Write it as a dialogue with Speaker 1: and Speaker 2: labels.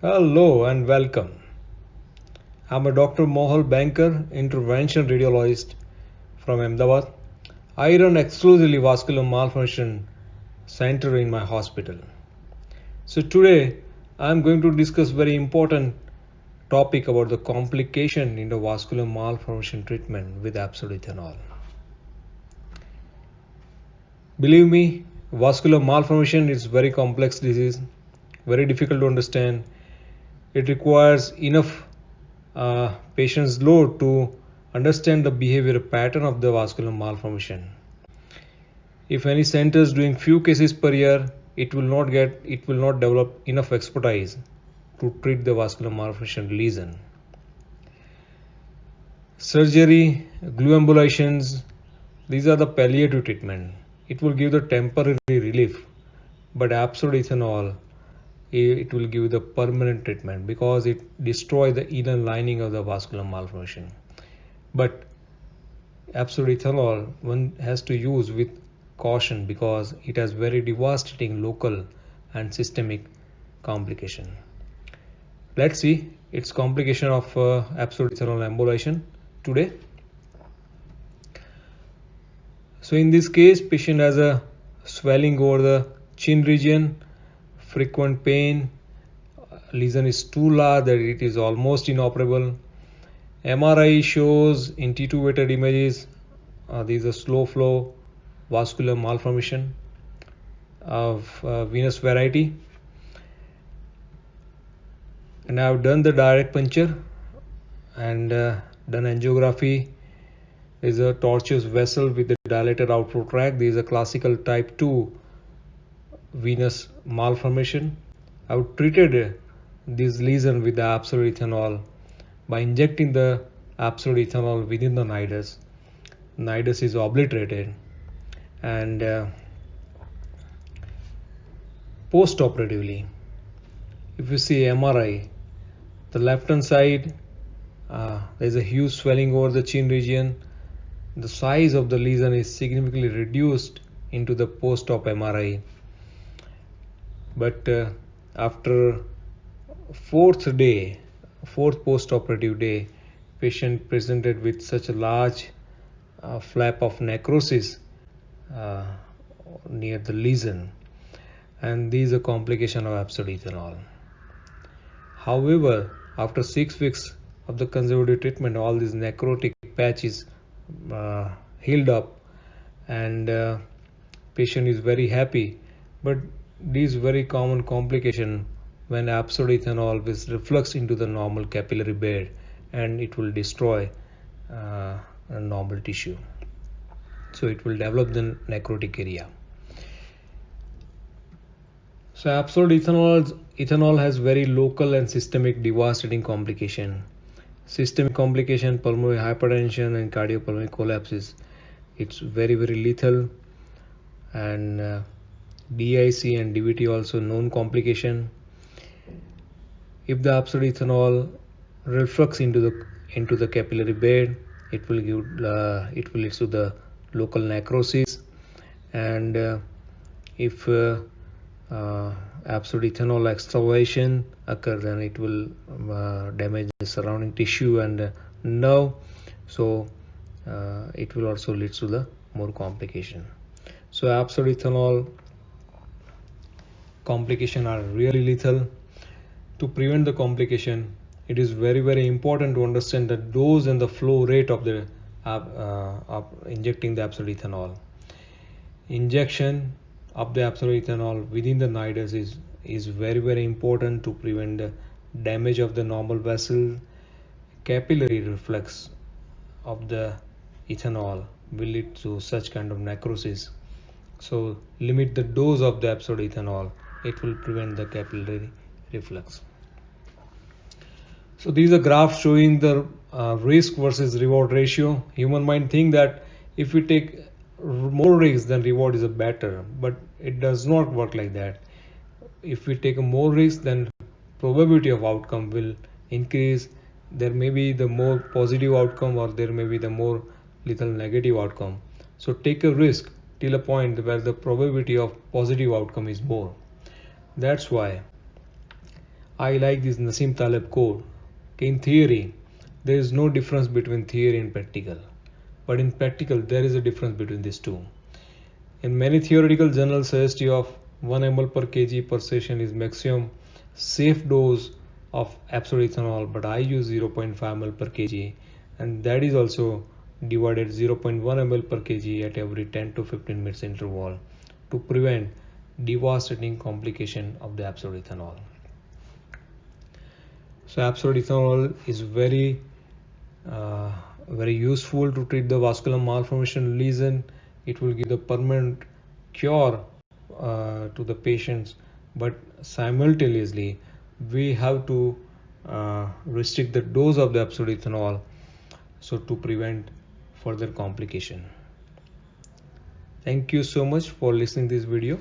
Speaker 1: Hello and welcome. I'm a Dr. Mohal Banker, intervention radiologist from Ahmedabad. I run exclusively vascular malformation center in my hospital. So today I'm going to discuss very important topic about the complication in the vascular malformation treatment with absolute ethanol. Believe me, vascular malformation is very complex disease, very difficult to understand. It requires enough patient's load to understand the behavior pattern of the vascular malformation. If any center is doing few cases per year, it will not develop enough expertise to treat the vascular malformation lesion. Surgery, glue embolizations, these are the palliative treatment. It will give the temporary relief, but absolute ethanol, it will give the permanent treatment because it destroys the inner lining of the vascular malformation. But absolute ethanol one has to use with caution because it has very devastating local and systemic complication. Let's see its complication of absolute ethanol embolization today. So in this case, patient has a swelling over the chin region, frequent pain, lesion is too large that it is almost inoperable. MRI shows in T2 weighted images these are slow flow vascular malformation of venous variety, and I have done the direct puncture and done angiography. There is a tortuous vessel with a dilated outflow tract. There is a classical type 2 venous malformation. I have treated this lesion with the absolute ethanol by injecting the absolute ethanol within the nidus. Nidus is obliterated, and post-operatively, if you see MRI, the left hand side there is a huge swelling over the chin region. The size of the lesion is significantly reduced into the post-op MRI, but after fourth post-operative day, patient presented with such a large flap of necrosis near the lesion, and these are complication of absolute ethanol. However, after 6 weeks of the conservative treatment, all these necrotic patches healed up, and patient is very happy. But these very common complication when absolute ethanol is reflux into the normal capillary bed, and it will destroy a normal tissue, so it will develop the necrotic area. So absolute ethanol has very local and systemic devastating complication. Systemic complication, pulmonary hypertension and cardiopulmonary collapses. It's very lethal, and DIC and DVT also known complication. If the absolute ethanol reflux into the capillary bed, it will lead to the local necrosis, and if absolute ethanol extravasation occur, then it will damage the surrounding tissue and nerve, so it will also lead to the more complication. So absolute ethanol complication are really lethal. To prevent the complication, it is very important to understand the dose and the flow rate of the injecting the absolute ethanol. Injection of the absolute ethanol within the nidus is very important to prevent the damage of the normal vessel. Capillary reflux of the ethanol will lead to such kind of necrosis, so limit the dose of the absolute ethanol. It will prevent the capillary reflux. So these are graphs showing the risk versus reward ratio. Human mind think that if we take more risk, then reward is a better, but it does not work like that. If we take a more risk, then probability of outcome will increase. There may be the more positive outcome, or there may be the more little negative outcome. So take a risk till a point where the probability of positive outcome is more. That's why I like this Nassim Taleb quote. In theory, there is no difference between theory and practical, but in practical, there is a difference between these two. In many theoretical journals, suggestion of 1 ml per kg per session is maximum safe dose of absolute ethanol, but I use 0.5 ml per kg, and that is also divided 0.1 ml per kg at every 10 to 15 minutes interval to prevent devastating complication of the absolute ethanol. So absolute ethanol is very useful to treat the vascular malformation lesion. It will give the permanent cure to the patients, but simultaneously we have to restrict the dose of the absolute ethanol so to prevent further complication. Thank you so much for listening this video.